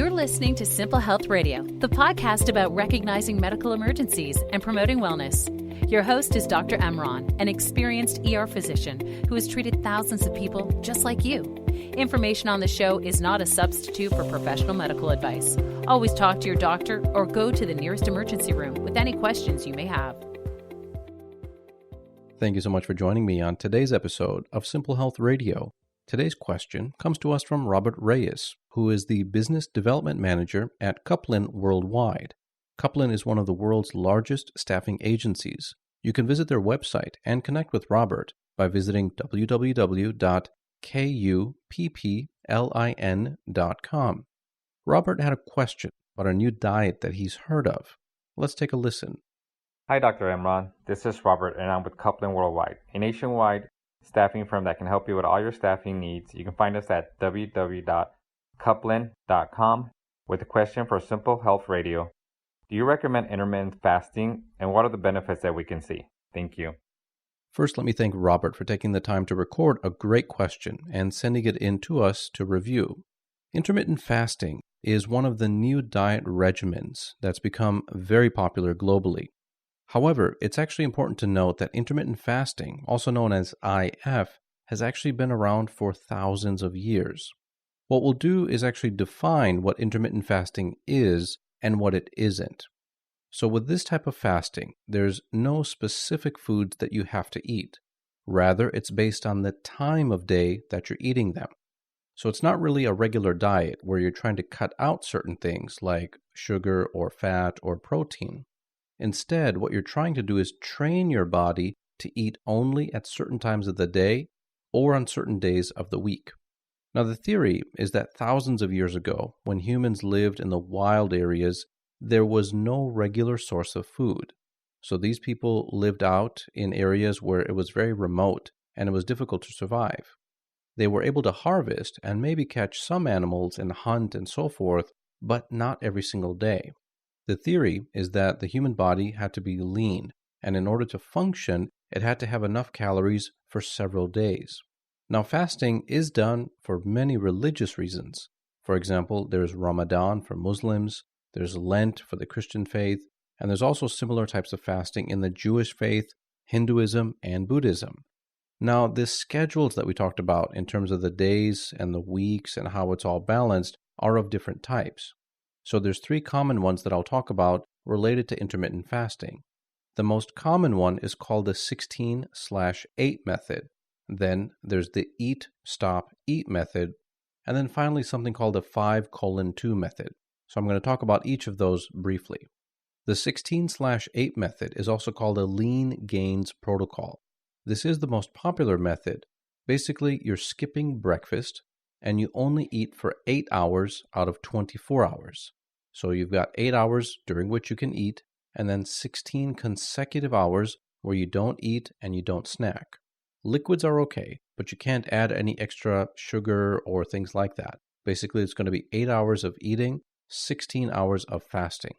You're listening to Simple Health Radio, the podcast about recognizing medical emergencies and promoting wellness. Your host is Dr. Emron, an experienced ER physician who has treated thousands of people just like you. Information on the show is not a substitute for professional medical advice. Always talk to your doctor or go to the nearest emergency room with any questions you may have. Thank you so much for joining me on today's episode of Simple Health Radio. Today's question comes to us from Robert Reyes, who is the Business Development Manager at Couplin Worldwide. Couplin is one of the world's largest staffing agencies. You can visit their website and connect with Robert by visiting www.kupplin.com. Robert had a question about a new diet that he's heard of. Let's take a listen. Hi, Dr. Emron. This is Robert, and I'm with Couplin Worldwide, a nationwide staffing firm that can help you with all your staffing needs. You can find us at www.couplin.com with a question for Simple Health Radio. Do you recommend intermittent fasting, and what are the benefits that we can see? Thank you. First, let me thank Robert for taking the time to record a great question and sending it in to us to review. Intermittent fasting is one of the new diet regimens that's become very popular globally. However, it's actually important to note that intermittent fasting, also known as IF, has actually been around for thousands of years. What we'll do is actually define what intermittent fasting is and what it isn't. So with this type of fasting, there's no specific foods that you have to eat. Rather, it's based on the time of day that you're eating them. So it's not really a regular diet where you're trying to cut out certain things like sugar or fat or protein. Instead, what you're trying to do is train your body to eat only at certain times of the day or on certain days of the week. Now, the theory is that thousands of years ago, when humans lived in the wild areas, there was no regular source of food. So these people lived out in areas where it was very remote and it was difficult to survive. They were able to harvest and maybe catch some animals and hunt and so forth, but not every single day. The theory is that the human body had to be lean, and in order to function, it had to have enough calories for several days. Now, fasting is done for many religious reasons. For example, there's Ramadan for Muslims, there's Lent for the Christian faith, and there's also similar types of fasting in the Jewish faith, Hinduism, and Buddhism. Now, the schedules that we talked about in terms of the days and the weeks and how it's all balanced are of different types. So there's three common ones that I'll talk about related to intermittent fasting. The most common one is called the 16/8 method. Then there's the eat, stop, eat method. And then finally something called the 5:2 method. So I'm going to talk about each of those briefly. The 16/8 method is also called a lean gains protocol. This is the most popular method. Basically, you're skipping breakfast and you only eat for 8 hours out of 24 hours. So you've got 8 hours during which you can eat, and then 16 consecutive hours where you don't eat and you don't snack. Liquids are okay, but you can't add any extra sugar or things like that. Basically, it's going to be 8 hours of eating, 16 hours of fasting.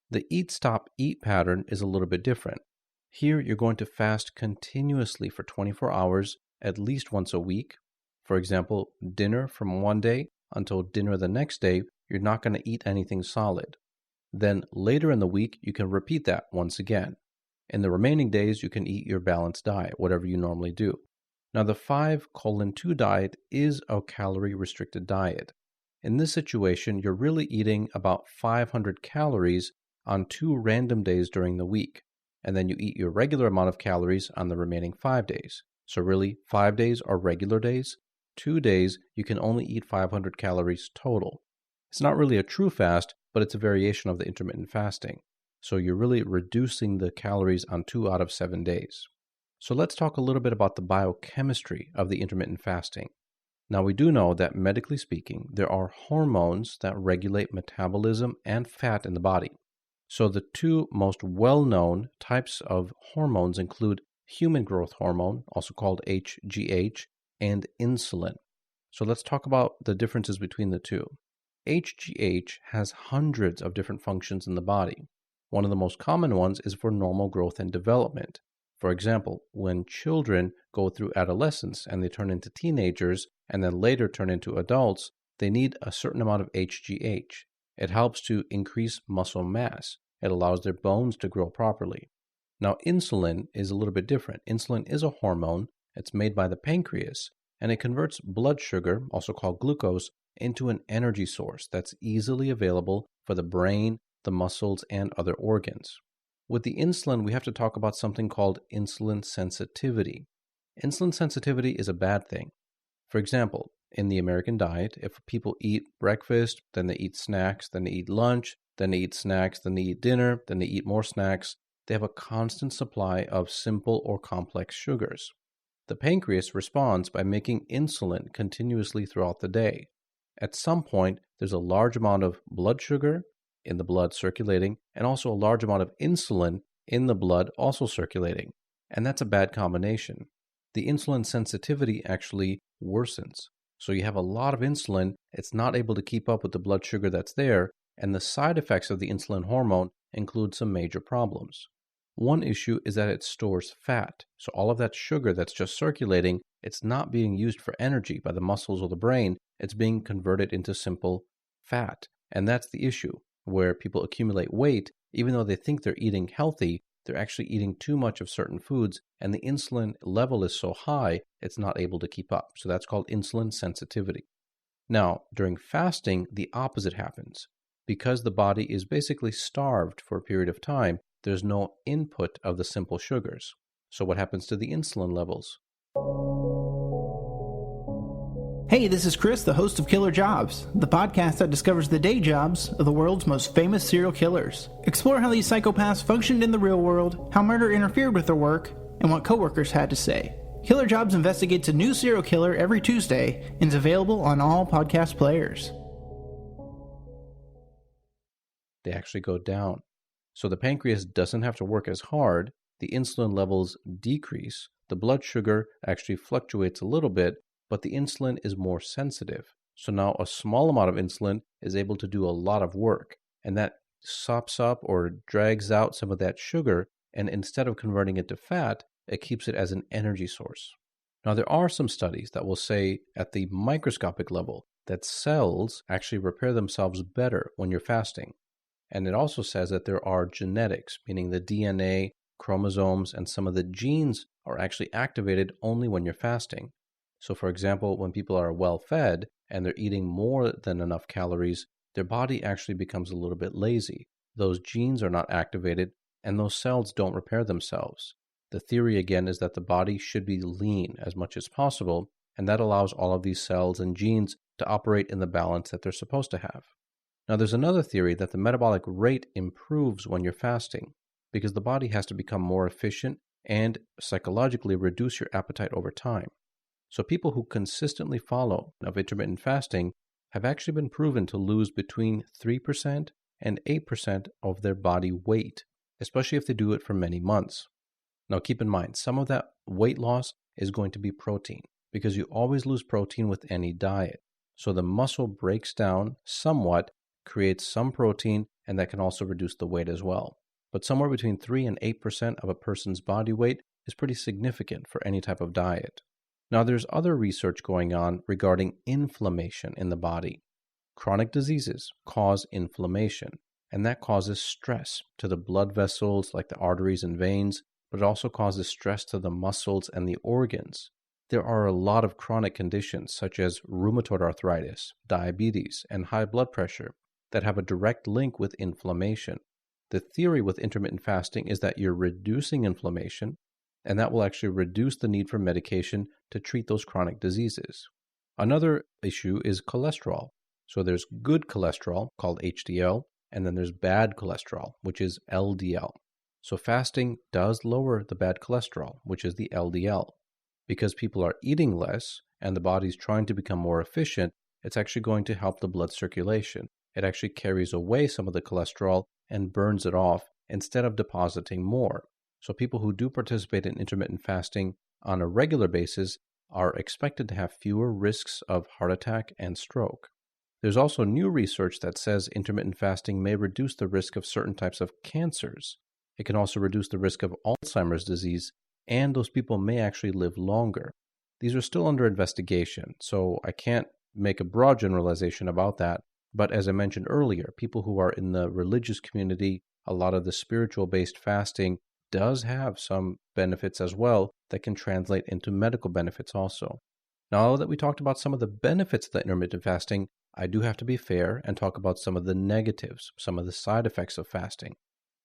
The eat, stop, eat pattern is a little bit different. Here, you're going to fast continuously for 24 hours, at least once a week. For example, dinner from one day until dinner the next day, you're not going to eat anything solid. Then later in the week, you can repeat that once again. In the remaining days, you can eat your balanced diet, whatever you normally do. Now, the 5:2 diet is a calorie-restricted diet. In this situation, you're really eating about 500 calories on 2 random days during the week, and then you eat your regular amount of calories on the remaining 5 days. So really, 5 days are regular days. 2 days, you can only eat 500 calories total. It's not really a true fast, but it's a variation of the intermittent fasting. So you're really reducing the calories on 2 out of 7 days. So let's talk a little bit about the biochemistry of the intermittent fasting. Now, we do know that medically speaking, there are hormones that regulate metabolism and fat in the body. So the two most well-known types of hormones include human growth hormone, also called HGH, and insulin. So let's talk about the differences between the two. HGH has hundreds of different functions in the body. One of the most common ones is for normal growth and development. For example, when children go through adolescence and they turn into teenagers and then later turn into adults, they need a certain amount of HGH. It helps to increase muscle mass. It allows their bones to grow properly. Now, insulin is a little bit different. Insulin is a hormone. It's made by the pancreas, and it converts blood sugar, also called glucose, into an energy source that's easily available for the brain, the muscles, and other organs. With the insulin, we have to talk about something called insulin sensitivity. Insulin sensitivity is a bad thing. For example, in the American diet, if people eat breakfast, then they eat snacks, then they eat lunch, then they eat snacks, then they eat dinner, then they eat more snacks, they have a constant supply of simple or complex sugars. The pancreas responds by making insulin continuously throughout the day. At some point, there's a large amount of blood sugar in the blood circulating, and also a large amount of insulin in the blood also circulating. And that's a bad combination. The insulin sensitivity actually worsens. So you have a lot of insulin, it's not able to keep up with the blood sugar that's there, and the side effects of the insulin hormone include some major problems. One issue is that it stores fat. So all of that sugar that's just circulating, it's not being used for energy by the muscles or the brain, it's being converted into simple fat. And that's the issue, where people accumulate weight, even though they think they're eating healthy, they're actually eating too much of certain foods, and the insulin level is so high, it's not able to keep up. So that's called insulin sensitivity. Now, during fasting, the opposite happens. Because the body is basically starved for a period of time, there's no input of the simple sugars. So what happens to the insulin levels? Hey, this is Chris, the host of Killer Jobs, the podcast that discovers the day jobs of the world's most famous serial killers. Explore how these psychopaths functioned in the real world, how murder interfered with their work, and what coworkers had to say. Killer Jobs investigates a new serial killer every Tuesday and is available on all podcast players. They actually go down. So the pancreas doesn't have to work as hard, the insulin levels decrease, the blood sugar actually fluctuates a little bit, but the insulin is more sensitive. So now a small amount of insulin is able to do a lot of work, and that sops up or drags out some of that sugar, and instead of converting it to fat, it keeps it as an energy source. Now there are some studies that will say at the microscopic level that cells actually repair themselves better when you're fasting. And it also says that there are genetics, meaning the DNA, chromosomes, and some of the genes are actually activated only when you're fasting. So for example, when people are well fed and they're eating more than enough calories, their body actually becomes a little bit lazy. Those genes are not activated and those cells don't repair themselves. The theory again is that the body should be lean as much as possible, and that allows all of these cells and genes to operate in the balance that they're supposed to have. Now there's another theory that the metabolic rate improves when you're fasting because the body has to become more efficient and psychologically reduce your appetite over time. So people who consistently follow intermittent fasting have actually been proven to lose between 3% and 8% of their body weight, especially if they do it for many months. Now keep in mind, some of that weight loss is going to be protein because you always lose protein with any diet. So the muscle breaks down somewhat, creates some protein, and that can also reduce the weight as well. But somewhere between 3 and 8% of a person's body weight is pretty significant for any type of diet. Now, there's other research going on regarding inflammation in the body. Chronic diseases cause inflammation, and that causes stress to the blood vessels like the arteries and veins, but it also causes stress to the muscles and the organs. There are a lot of chronic conditions such as rheumatoid arthritis, diabetes, and high blood pressure that have a direct link with inflammation. The theory with intermittent fasting is that you're reducing inflammation, and that will actually reduce the need for medication to treat those chronic diseases. Another issue is cholesterol. So there's good cholesterol, called HDL, and then there's bad cholesterol, which is LDL. So fasting does lower the bad cholesterol, which is the LDL. Because people are eating less and the body's trying to become more efficient, it's actually going to help the blood circulation. It actually carries away some of the cholesterol and burns it off instead of depositing more. So people who do participate in intermittent fasting on a regular basis are expected to have fewer risks of heart attack and stroke. There's also new research that says intermittent fasting may reduce the risk of certain types of cancers. It can also reduce the risk of Alzheimer's disease, and those people may actually live longer. These are still under investigation, so I can't make a broad generalization about that, But as I mentioned earlier, people who are in the religious community, a lot of the spiritual-based fasting does have some benefits as well that can translate into medical benefits also. Now that we talked about some of the benefits of the intermittent fasting, I do have to be fair and talk about some of the negatives, some of the side effects of fasting.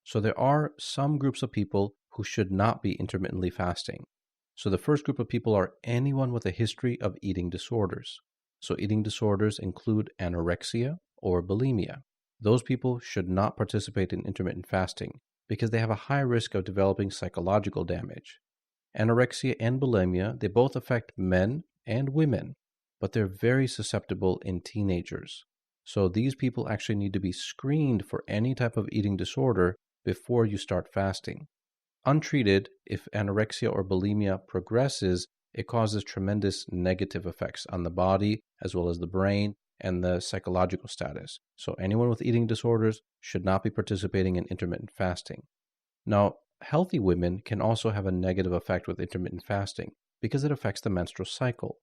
So there are some groups of people who should not be intermittently fasting. So the first group of people are anyone with a history of eating disorders. So eating disorders include anorexia or bulimia. Those people should not participate in intermittent fasting because they have a high risk of developing psychological damage. Anorexia and bulimia, they both affect men and women, but they're very susceptible in teenagers. So these people actually need to be screened for any type of eating disorder before you start fasting. Untreated, if anorexia or bulimia progresses, it causes tremendous negative effects on the body as well as the brain and the psychological status. So anyone with eating disorders should not be participating in intermittent fasting. Now, healthy women can also have a negative effect with intermittent fasting because it affects the menstrual cycle.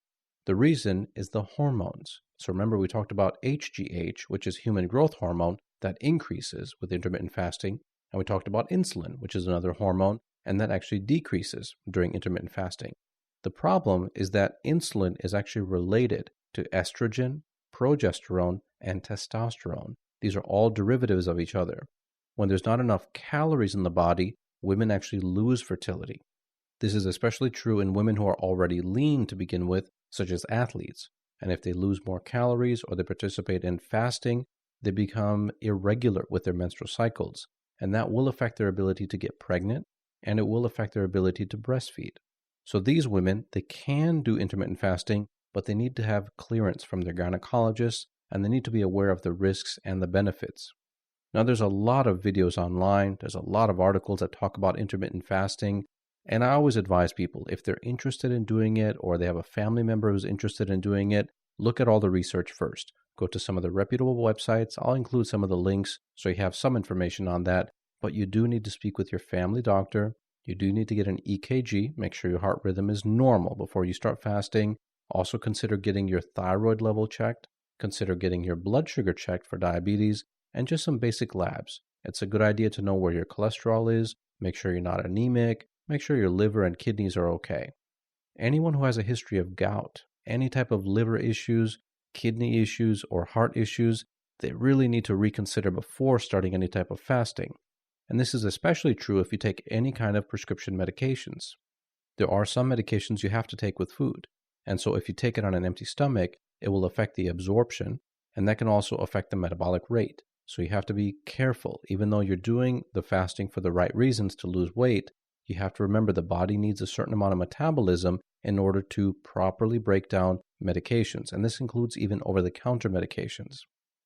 The reason is the hormones. So remember, we talked about HGH, which is human growth hormone, that increases with intermittent fasting. And we talked about insulin, which is another hormone, and that actually decreases during intermittent fasting. The problem is that insulin is actually related to estrogen, progesterone, and testosterone. These are all derivatives of each other. When there's not enough calories in the body, women actually lose fertility. This is especially true in women who are already lean to begin with, such as athletes. And if they lose more calories or they participate in fasting, they become irregular with their menstrual cycles. And that will affect their ability to get pregnant, and it will affect their ability to breastfeed. So these women, they can do intermittent fasting, but they need to have clearance from their gynecologist, and they need to be aware of the risks and the benefits. Now, there's a lot of videos online, there's a lot of articles that talk about intermittent fasting, and I always advise people, if they're interested in doing it, or they have a family member who's interested in doing it, look at all the research first. Go to some of the reputable websites. I'll include some of the links so you have some information on that. But you do need to speak with your family doctor. You do need to get an EKG. Make sure your heart rhythm is normal before you start fasting. Also consider getting your thyroid level checked. Consider getting your blood sugar checked for diabetes and just some basic labs. It's a good idea to know where your cholesterol is. Make sure you're not anemic. Make sure your liver and kidneys are okay. Anyone who has a history of gout, any type of liver issues, kidney issues, or heart issues, they really need to reconsider before starting any type of fasting. And this is especially true if you take any kind of prescription medications. There are some medications you have to take with food. And so if you take it on an empty stomach, it will affect the absorption, and that can also affect the metabolic rate. So you have to be careful. Even though you're doing the fasting for the right reasons to lose weight, you have to remember the body needs a certain amount of metabolism in order to properly break down medications. And this includes even over-the-counter medications.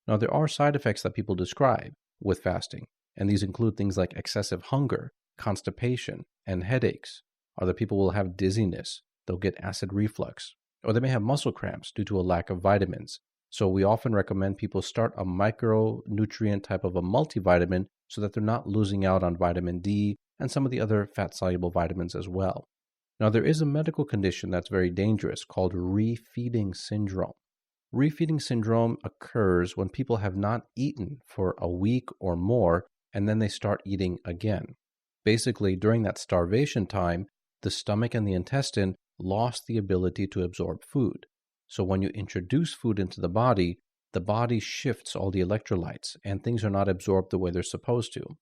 Now, there are side effects that people describe with fasting. And these include things like excessive hunger, constipation, and headaches. Other people will have dizziness. They'll get acid reflux. Or they may have muscle cramps due to a lack of vitamins. So we often recommend people start a micronutrient type of a multivitamin so that they're not losing out on vitamin D and some of the other fat-soluble vitamins as well. Now, there is a medical condition that's very dangerous called refeeding syndrome. Refeeding syndrome occurs when people have not eaten for a week or more, and then they start eating again. Basically, during that starvation time, the stomach and the intestine lost the ability to absorb food. So when you introduce food into the body shifts all the electrolytes, and things are not absorbed the way they're supposed to.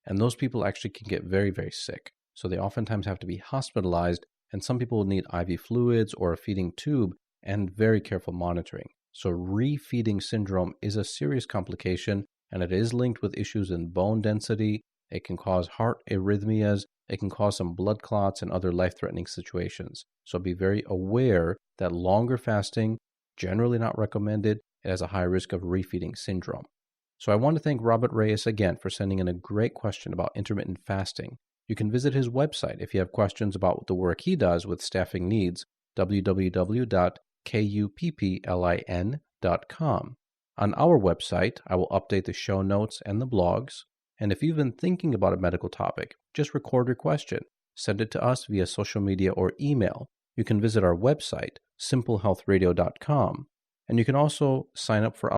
And those people actually can get very, very sick. So they oftentimes have to be hospitalized, and some people will need IV fluids or a feeding tube and very careful monitoring. So refeeding syndrome is a serious complication, and it is linked with issues in bone density. It can cause heart arrhythmias. It can cause some blood clots and other life-threatening situations. So be very aware that longer fasting, generally not recommended. It has a high risk of refeeding syndrome. So I want to thank Robert Reyes again for sending in a great question about intermittent fasting. You can visit his website if you have questions about the work he does with staffing needs, www.kupplin.com. On our website, I will update the show notes and the blogs. And if you've been thinking about a medical topic, just record your question. Send it to us via social media or email. You can visit our website, simplehealthradio.com. And you can also sign up for